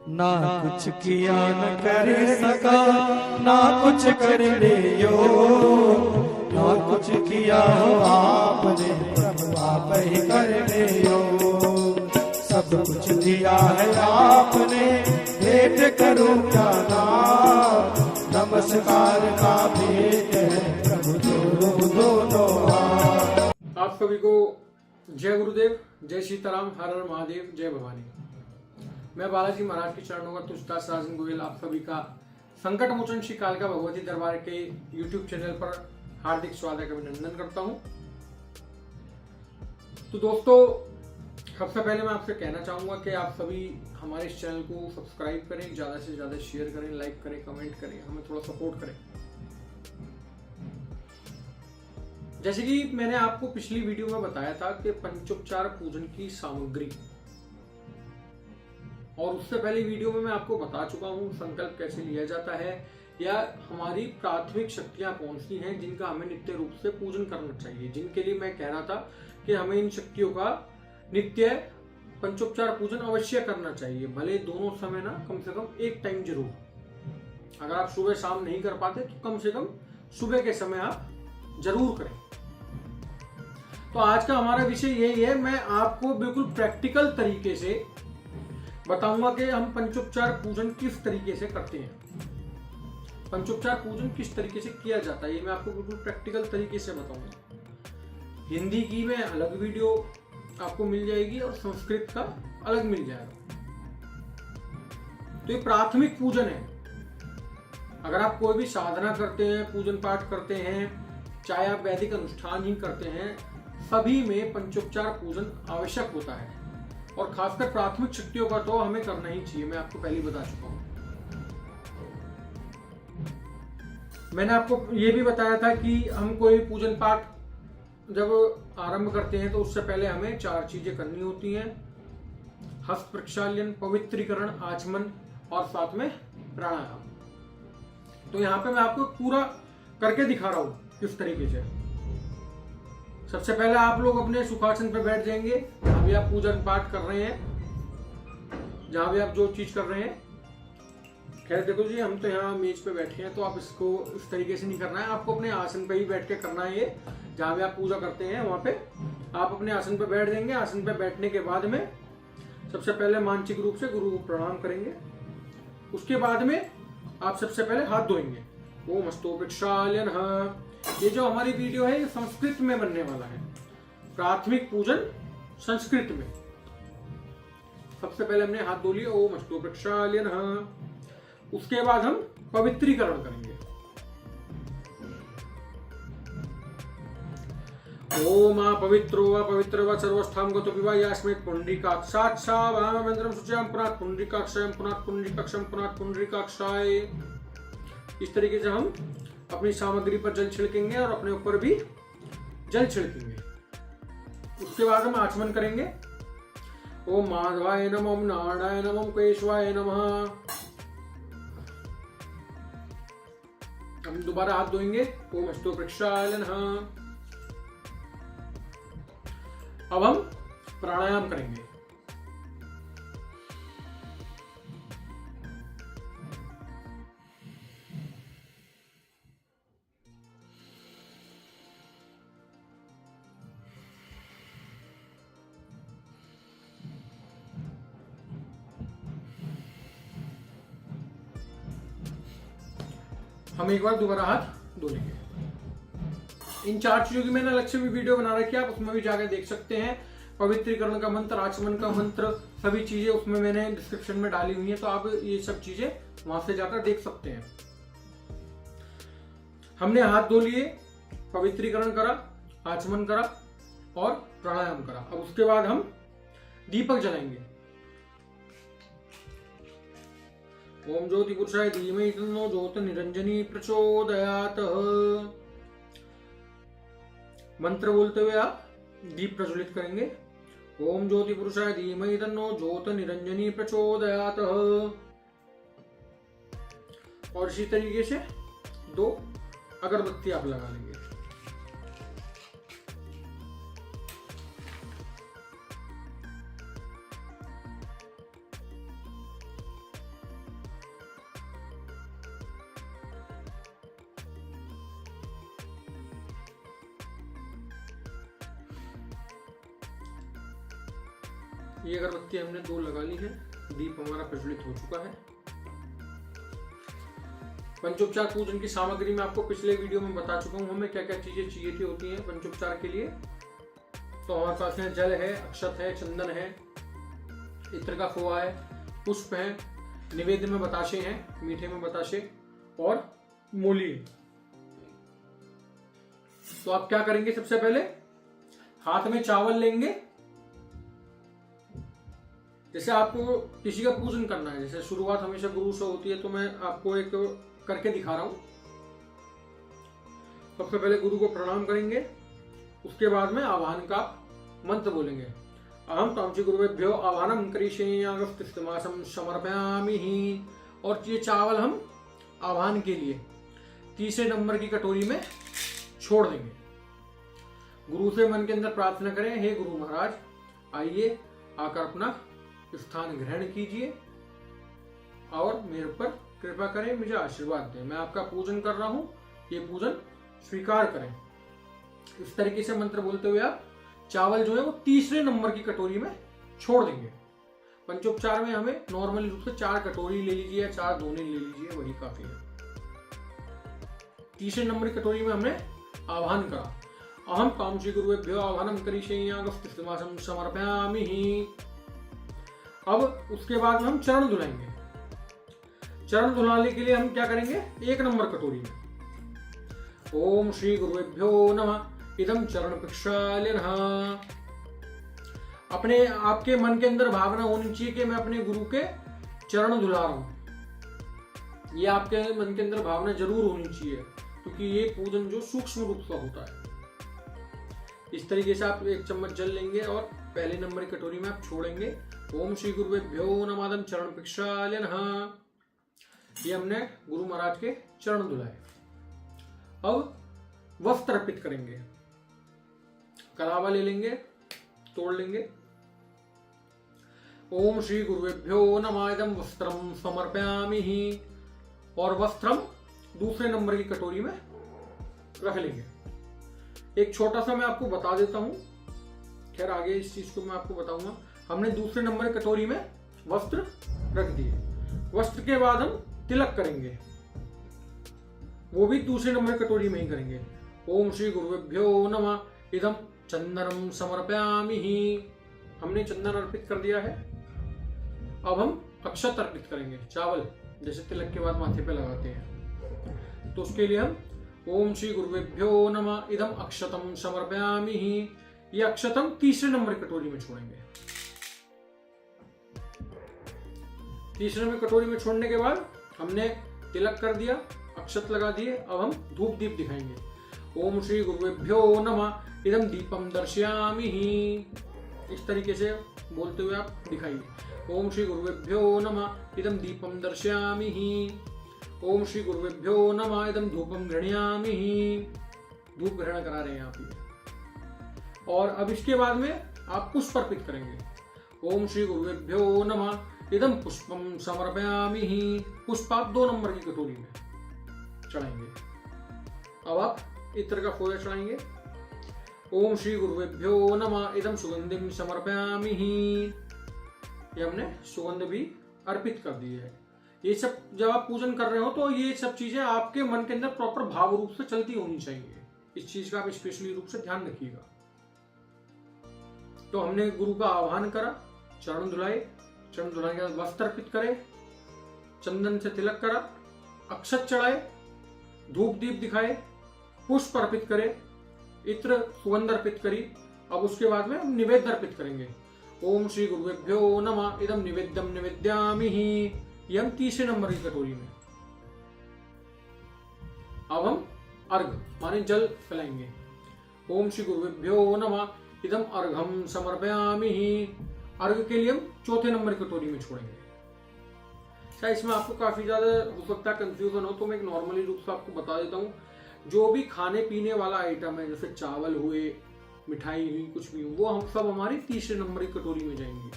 ना कुछ किया न कर सका, ना कुछ करने यो, ना कुछ किया हो आपने, प्रभु आप ही करने यो। सब कुछ दिया है आपने, भेंट करूं क्या नाम, नमस्कार का भेंट है प्रभु दोनों हाथ। आप सभी को जय गुरुदेव, जय सीताराम, हर हर महादेव, जय भवानी। मैं बालाजी महाराज के चरणों का तुषदास राजन गोयल आप सभी का संकट मोचन श्री कालका भगवती दरबार के YouTube चैनल पर हार्दिक स्वागत अभिनंदन करता हूं। तो दोस्तों, सबसे पहले मैं आपसे कहना चाहूंगा कि आप सभी हमारे इस चैनल को सब्सक्राइब करें, ज्यादा से ज्यादा शेयर करें, लाइक करें, कमेंट करें, हमें थोड़ा सपोर्ट करें। जैसे कि मैंने आपको पिछली वीडियो में बताया था कि पंचोपचार पूजन की सामग्री, और उससे पहली वीडियो में मैं आपको बता चुका हूं संकल्प कैसे लिया जाता है, या हमारी प्राथमिक शक्तियां कौन सी हैं जिनका हमें नित्य रूप से पूजन करना चाहिए, जिनके लिए मैं कह रहा था कि हमें इन शक्तियों का नित्य पंचोपचार पूजन अवश्य करना चाहिए, भले दोनों समय ना, कम से कम एक टाइम जरूर। अगर आप सुबह शाम नहीं कर पाते तो कम से कम सुबह के समय आप जरूर करें। तो आज का हमारा विषय यही है, मैं आपको बिल्कुल प्रैक्टिकल तरीके से बताऊंगा कि हम पंचोपचार पूजन किस तरीके से करते हैं, पंचोपचार पूजन किस तरीके से किया जाता है, ये मैं आपको बिल्कुल प्रैक्टिकल तरीके से बताऊंगा। हिंदी की में अलग वीडियो आपको मिल जाएगी और संस्कृत का अलग मिल जाएगा। तो ये प्राथमिक पूजन है। अगर आप कोई भी साधना करते हैं, पूजन पाठ करते हैं, चाहे आप वैदिक अनुष्ठान ही करते हैं, सभी में पंचोपचार पूजन आवश्यक होता है, और खासकर प्राथमिक शक्तियों का तो हमें करना ही चाहिए। मैं आपको पहले बता चुका हूं। मैंने आपको यह भी बताया था कि हम कोई पूजन पाठ जब आरंभ करते हैं तो उससे पहले हमें 4 चीजें करनी होती हैं: हस्त प्रक्षालन, पवित्रीकरण, आचमन और साथ में प्राणायाम। तो यहां पे मैं आपको पूरा करके दिखा रहा हूं किस तरीके से। सबसे पहले आप लोग अपने सुखासन पर बैठ जाएंगे, जहां भी आप पूजन पाठ कर रहे हैं, जहां भी आप जो चीज कर रहे हैं। खैर देखो जी, हम तो यहाँ मेज पे बैठे हैं, तो आप इसको इस तरीके से नहीं करना है, आपको अपने आसन पे ही बैठ के करना है। ये जहां भी आप पूजा करते हैं वहां पे आप अपने आसन पे बैठ जाएंगे। आसन पे बैठने के बाद में सबसे पहले मानसिक रूप से गुरु को प्रणाम करेंगे। उसके बाद में आप सबसे पहले हाथ धोएंगे। ओम हस्तो प्रक्षाल्यनः। ये जो हमारी वीडियो है ये संस्कृत में बनने वाला है, प्राथमिक पूजन संस्कृत में। सबसे पहले हमने हाथ धो लिए, ओम हस्तो प्रक्षाल्यनः। उसके बाद हम पवित्रीकरण करेंगे। ओम पवित्रो व पवित्र व सर्वस्थां गतो विवा यास्मेत पुंडरीकाक्षाक्षा वाममंत्रम शुच्याम पुनः पुंडरीकाक्षायम पुनः पुंडरीकाक्षम पुनः पुंडरीकाक्षाय। इस तरीके से हम अपनी सामग्री पर जल छिड़केंगे और अपने ऊपर भी जल छिड़केंगे। उसके बाद हम आचमन करेंगे। ओम माधवाय नमः, ओम नारायणाय नमः, ओम केशवाय नमः। हम दोबारा हाथ धोएंगे। ओम हस्तो प्रक्षालनः। अब हम प्राणायाम करेंगे। हम एक बार दोबारा हाथ धो लेंगे। इन 4 चीजों की मैंने अलग से भी वीडियो बना रखी है, आप उसमें भी जाकर देख सकते हैं। पवित्रीकरण का मंत्र, आचमन का मंत्र, सभी चीजें उसमें मैंने डिस्क्रिप्शन में डाली हुई हैं, तो आप ये सब चीजें वहां से जाकर देख सकते हैं। हमने हाथ धो लिए, पवित्रीकरण करा, आचमन करा और प्राणायाम करा। अब उसके बाद हम दीपक जलाएंगे। ओम ज्योति पुरुषाय धीमहि तन्नो ज्योति निरंजनी प्रचोदयात्। मंत्र बोलते हुए आप दीप प्रज्वलित करेंगे। ओम ज्योति पुरुषाय धीमहि तन्नो ज्योति निरंजनी प्रचोदयात्। और इसी तरीके से 2 अगरबत्ती आप लगा लेंगे। ये अगरबत्ती हमने 2 लगा ली है, दीप हमारा प्रज्वलित हो चुका है। पंचोपचार पूजन की सामग्री मैं आपको पिछले वीडियो में बता चुका हूँ हमें क्या क्या चीजें चाहिए थी होती हैं पंचोपचार के लिए। तो हमारे पास है जल है, अक्षत है, चंदन है, इत्र का खोआ है, पुष्प है, निवेद्य में बताशे हैं, मीठे में बताशे और मूली। तो आप क्या करेंगे, सबसे पहले हाथ में चावल लेंगे। जैसे आपको किसी का पूजन करना है, जैसे शुरुआत हमेशा गुरु से होती है, तो मैं आपको एक करके दिखा रहा हूं। सबसे पहले गुरु को प्रणाम करेंगे, उसके बाद में आवाहन का मंत्र बोलेंगे। अहम तामसी गुरुभ्यो आवाहनम करिष्यामि समर्पयामि। और ये चावल हम आवाहन के लिए तीसरे नंबर की कटोरी में छोड़ देंगे। गुरु से मन के अंदर प्रार्थना करें, हे गुरु महाराज आइए आकर अपना स्थान ग्रहण कीजिए और मेरे ऊपर कृपा करें, मुझे आशीर्वाद दें, मैं आपका पूजन कर रहा हूं, ये पूजन स्वीकार करें। इस तरीके से मंत्र बोलते हुए आप चावल जो है वो तीसरे नंबर की कटोरी में छोड़ देंगे। पंचोपचार में हमें नॉर्मली रूप से 4 कटोरी ले लीजिए या 4 दोने ले लीजिए, वही काफी है। तीसरे नंबर की कटोरी में हमने आवाहन करा, अहम तामसी गुरुभ्यो आवाहनम करिष्यामि समर्पयामि। अब उसके बाद में हम चरण धुलाएंगे। चरण धुलाने के लिए हम क्या करेंगे, 1 नंबर कटोरी में ओम श्री गुरुभ्यो नमः इदं चरण प्रक्षालनः। अपने आपके मन के अंदर भावना होनी चाहिए कि मैं अपने गुरु के चरण धुला रहा हूं। ये आपके मन के अंदर भावना जरूर होनी चाहिए, क्योंकि ये पूजन जो सूक्ष्म रूप का होता है। इस तरीके से आप 1 चम्मच जल लेंगे और पहले नंबर की कटोरी में आप छोड़ेंगे। ओम श्री गुरुभ्यो नमः चरण प्रक्षालनः। ये हमने गुरु महाराज के चरण धुलाए। अब वस्त्र अर्पित करेंगे। कलावा ले लेंगे, तोड़ लेंगे। ओम श्री गुरुभ्यो नमः इदं वस्त्रम समर्पयामि। और वस्त्रम दूसरे नंबर की कटोरी में रख लेंगे। एक छोटा सा मैं आपको बता देता हूं, खैर आगे इस चीज को मैं आपको बताऊंगा। हमने दूसरे नंबर की कटोरी में वस्त्र रख दिए। वस्त्र के बाद हम तिलक करेंगे, वो भी दूसरे नंबर कटोरी में ही करेंगे। ओम श्री गुरुभ्यो नमः इदं चंदनम समर्पयामि। हमने चंदन अर्पित कर दिया है। अब हम अक्षत अर्पित करेंगे, चावल जैसे तिलक के बाद माथे पे लगाते हैं, तो उसके लिए हम ओम श्री गुरुभ्यो नमः इदं अक्षतम समर्पयामि। ये अक्षतम तीसरे नंबर कटोरी में छोड़ेंगे। तीसरे नंबर कटोरी में छोड़ने के बाद हमने तिलक कर दिया, अक्षत लगा दिए। अब हम धूप दीप दिखाएंगे। ओम श्री गुरुभ्यो नमः इदं दीपम दर्शयामि। इस तरीके से बोलते हुए आप दिखाइए। ओम श्री गुरुभ्यो नमः इदं दीपम दर्शयामि। ओम श्री गुरुभ्यो नमः इदं धूपम गृह्णामि। धूप ग्रहण करा रहे हैं आप ये। और अब इसके बाद में आप पुष्प अर्पित करेंगे। ओम श्री गुरुभ्यो नमः इदं पुष्पम समर्पयामि। पुष्प आप 2 नंबर की कटोरी में चढ़ाएंगे। अब आप इत्र का खोया चढ़ाएंगे। ओम श्री गुरुभ्यो नमः इदं सुगंधिम समर्पयामि। ये हमने सुगंध भी अर्पित कर दी है। ये सब जब आप पूजन कर रहे हो तो ये सब चीजें आपके मन के अंदर प्रॉपर भाव रूप से चलती होनी चाहिए। इस चीज का आप स्पेशली रूप से ध्यान रखिएगा। तो हमने गुरु का आह्वान करा, चरण धुलाए, चरण धुलाने के बाद वस्त्र अर्पित करे, चंदन से तिलक करा, अक्षत चढ़ाए, धूप दीप दिखाए, पुष्प अर्पित करे, इत्र सुगंध अर्पित करी। अब उसके बाद में हम निवेद्य अर्पित करेंगे। ओम श्री गुरुभ्यो नमः इदं निवेद्यम निवेद्यामि। ये हम तीसरे नंबर की कटोरी में। अब हम अर्घ माने जल पिलाएंगे। ओम श्री गुरुभ्यो नमः इदं अर्घम समर्पयामि। अर्घ के लिए हम चौथे नंबर की कटोरी में छोड़ेंगे। शायद इसमें आपको काफी ज्यादा हो सकता है कंफ्यूजन हो, तो मैं एक नॉर्मली रूप से आपको बता देता हूँ। जो भी खाने पीने वाला आइटम है, जैसे चावल हुए, मिठाई हुई, कुछ भी, वो हम सब हमारी तीसरे नंबर की कटोरी में जाएंगे।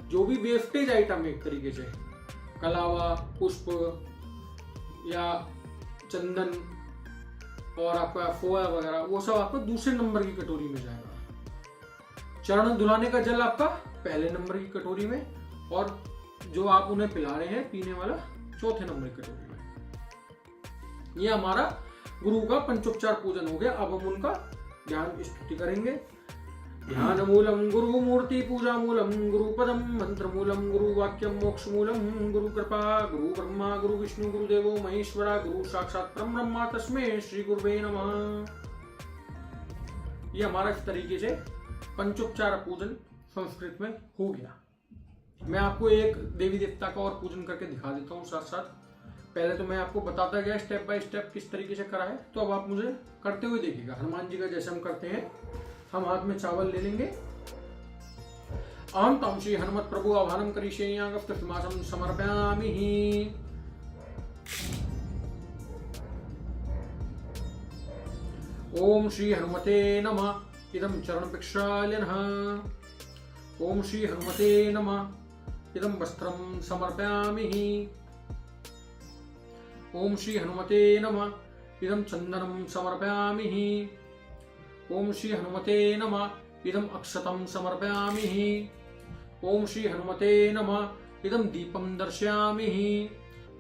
जो भी वेस्टेज आइटम है एक तरीके से, कलावा, पुष्प या चंदन और आपका खोया वगैरह, वो सब आपका दूसरे नंबर की कटोरी में जाएगा। चरण धुलाने का जल आपका पहले नंबर की कटोरी में, और जो आप उन्हें पिला रहे हैं पीने वाला चौथे नंबर की कटोरी में। ये हमारा गुरु का पंचोपचार पूजन हो गया। अब हम उनका ध्यान स्तुति करेंगे। ध्यान मूलम गुरु मूर्ति पूजा मूलम गुरु पदम मंत्र मूलम गुरु वाक्यम मोक्ष मूलम गुरु कृपा गुरु ब्रह्मा गुरु विष्णु गुरु देवो महेश्वरा गुरु साक्षात परम ब्रह्मा तस्मै श्री गुरुवे नमः। ये हमारा इस तरीके से पंचोपचार पूजन संस्कृत में हो गया। मैं आपको एक देवी देवता का और पूजन करके दिखा देता हूँ साथ साथ। पहले तो मैं आपको बताता गया स्टेप बाय स्टेप किस तरीके से करा है, तो अब आप मुझे करते हुए देखिएगा। हनुमान जी का जैसे हम करते हैं, हम हाथ में चावल ले लेंगे। अहम तम श्री हनुमत प्रभु आह्वानम करिष्यामि समर्पयामि। ओम श्री हनुमते नमः इदं चरण प्रक्षालनः। ओम श्री हनुमते नमः इदं वस्त्रं समर्पयामि। ओम श्री हनुमते नमः इदं चंदनं समर्पयामि। ओम श्री हनुमते नमः इदं अक्षतं समर्पयामि। ओम श्री हनुमते नमः इदं दीपं दर्शयामि।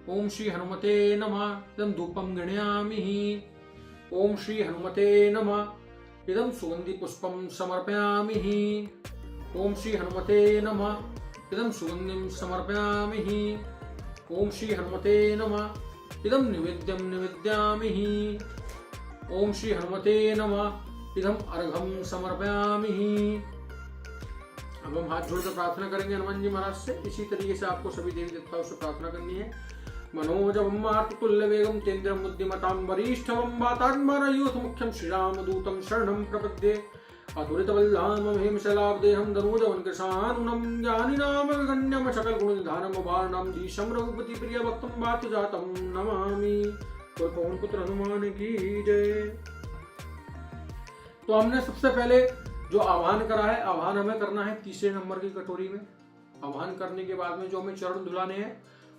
ओम श्री हनुमते नमः इदं धूपं गृह्णामि। ओम श्री हनुमते नमः इदं सुगंधि पुष्पं समर्पयामि। ओम श्री हनुमते नमः इदं सुगंधिं समर्पयामि। ओम श्री हनुमते नमः इदं निवेद्यं निवेद्यामि। ओम श्री हनुमते नमः इदं अर्घं समर्पयामि। अब हम हाथ जोड़कर प्रार्थना करेंगे हनुमान जी महाराज से। इसी तरीके से आपको सभी देवी देवताओं से प्रार्थना करनी है। मनोजवं मारुततुल्यवेगं तेन्द्रं बुद्धिमतां वरिष्ठं वातात्मनयूथ मुख्यं श्रीरामदूतं शरणं प्रपद्ये। अतुलितबलधामं हेमशैलाब्देहं धनुजवनकृशानुनं ज्ञानिनामगण्यं सकलगुणनिधानं वारणं धीशं रघुपतिप्रियभक्तं वातजातं नमामि। तो पवन पुत्र हनुमान की जय। तो हमने सबसे पहले जो आह्वान करा है, आह्वान हमें करना है तीसरे नंबर की कटोरी में। आह्वान करने के बाद में जो हमें चरण धुलाने हैं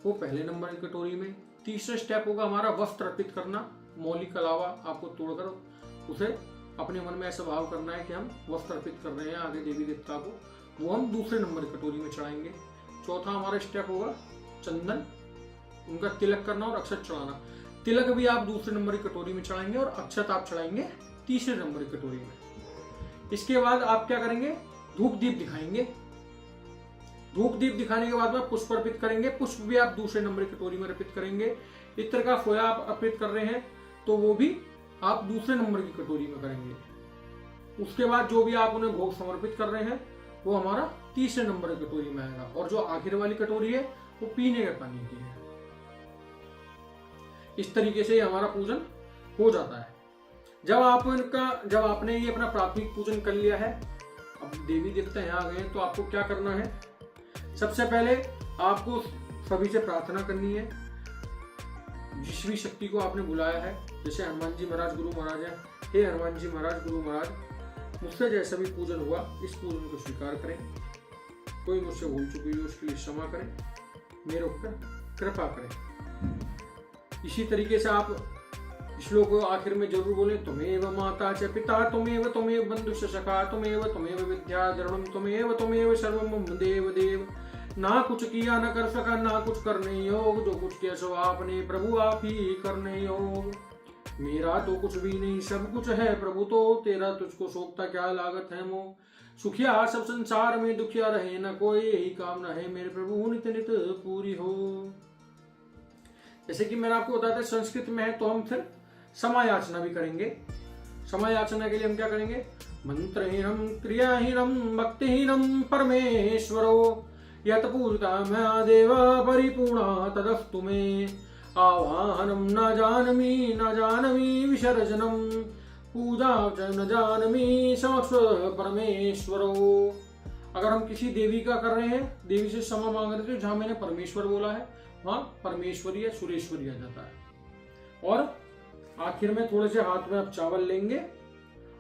वो पहले नंबर की कटोरी में। तीसरा स्टेप होगा हमारा वस्त्र अर्पित करना। मौलिक के अलावा आपको तोड़कर उसे अपने मन में ऐसा भाव करना है कि हम वस्त्र अर्पित कर रहे हैं आगे देवी देवता को, वो हम दूसरे नंबर की कटोरी में चढ़ाएंगे। चौथा हमारा स्टेप होगा चंदन, उनका तिलक करना और अक्षत चढ़ाना। तिलक भी आप दूसरे नंबर की कटोरी में चढ़ाएंगे और अक्षत आप चढ़ाएंगे तीसरे नंबर की कटोरी में। इसके बाद आप क्या करेंगे, धूप दीप दिखाएंगे। धूप दीप दिखाने के बाद में पुष्प अर्पित करेंगे। पुष्प भी आप दूसरे नंबर की कटोरी में अर्पित करेंगे। इत्र का फोया आप अर्पित कर रहे हैं तो वो भी आप दूसरे नंबर की कटोरी में करेंगे। उसके बाद जो भी आप उन्हें भोग समर्पित कर रहे हैं वो हमारा तीसरे नंबर की कटोरी में आएगा। और जो आखिर वाली कटोरी है वो पीने के पानी की है। इस तरीके से हमारा पूजन हो जाता है। जब आपने ये अपना प्राथमिक पूजन कर लिया है, अब देवी देवता यहाँ आ गए हैं, तो आपको क्या करना है, सबसे पहले आपको सभी से प्रार्थना करनी है। जिस भी शक्ति को आपने बुलाया है, जैसे हनुमान जी महाराज गुरु महाराज है, हे हनुमान जी महाराज गुरु महाराज, मुझसे जैसा भी पूजन हुआ इस पूजन को स्वीकार करें। कोई मुझसे भूल चुकी हो उसके लिए क्षमा करें, मेरे ऊपर कृपा करें। इसी तरीके से आप श्लोक को आखिर में जरूर बोले, तुमेव माता च पिता तुमेव बंधु सखा तुमेव विद्या द्रवणम तुमेव सर्वम मम देव देव। ना कुछ किया न कर सका, ना कुछ करने योग, जो कुछ किया सो आपने प्रभु आप ही करने योग। मेरा तो कुछ भी नहीं सब कुछ है प्रभु, तो तेरा तुझको शोकता क्या लागत है मोह। सुखिया सब संसार में दुखिया रहे न कोई, यही कामना है मेरे प्रभु नित नित पूरी हो। जैसे कि मैंने आपको बताया था संस्कृत में है, तो हम फिर समायाचना भी करेंगे। समायाचना के लिए हम क्या करेंगे, मंत्रहीनम क्रियाहीनम भक्तिहीनम परमेश्वरो यत पूजिता मया देव परिपूर्णा तदस्तु मे। आवाहनम न जानमी विसर्जनम पूजा न जानमी समक्ष परमेश्वरो। अगर हम किसी देवी का कर रहे हैं, देवी से क्षमा मांग रहे थे, जहां मैंने परमेश्वर बोला है वहां परमेश्वरी या सुरेश्वरी आ जाता है। और आखिर में थोड़े से हाथ में आप चावल लेंगे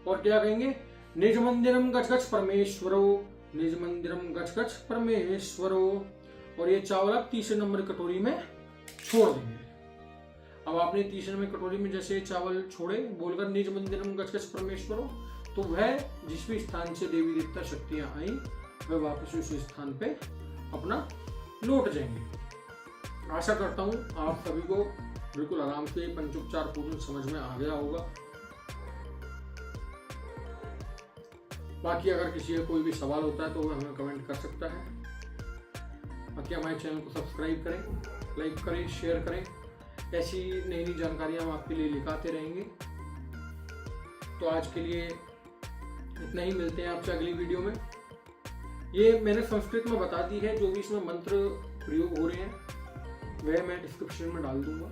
और क्या कहेंगे, निज मंदिरम गच गच परमेश्वरो, निज मंदिरम गच गच परमेश्वरो। और ये चावल आप तीसरे नंबर कटोरी में छोड़ देंगे। अब आपने तीसरे नंबर कटोरी में जैसे चावल छोड़े बोलकर निज मंदिरम गच गच परमेश्वरो, तो वह जिस भी स्थान से देवी देवता शक्तियां आई वे वापस उसी स्थान पे अपना लौट जाएंगे। आशा करता हूँ आप सभी को बिल्कुल आराम से पंचोपचार पूजन समझ में आ गया होगा। बाकी अगर किसी का कोई भी सवाल होता है तो वो हमें कमेंट कर सकता है। बाकी हमारे चैनल को सब्सक्राइब करें, लाइक करें, शेयर करें। ऐसी नई नई जानकारियाँ हम आपके लिए लेकर रहेंगे। तो आज के लिए इतना ही, मिलते हैं आपसे अगली वीडियो में। ये मैंने संस्कृत में बता दी है, जो भी इसमें मंत्र प्रयोग हो रहे हैं वह मैं डिस्क्रिप्शन में डाल दूंगा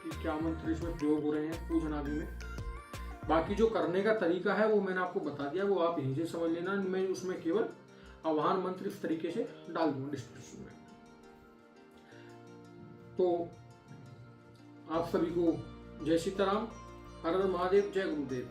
कि क्या मंत्र इसमें प्रयोग हो रहे हैं पूजन आदि में। बाकी जो करने का तरीका है वो मैंने आपको बता दिया, वो आप यहीं से समझ लेना। मैं उसमें केवल आह्वान मंत्र इस तरीके से डाल दूंगा डिस्क्रिप्शन में। तो आप सभी को जय सीताराम, हर हर महादेव, जय गुरुदेव।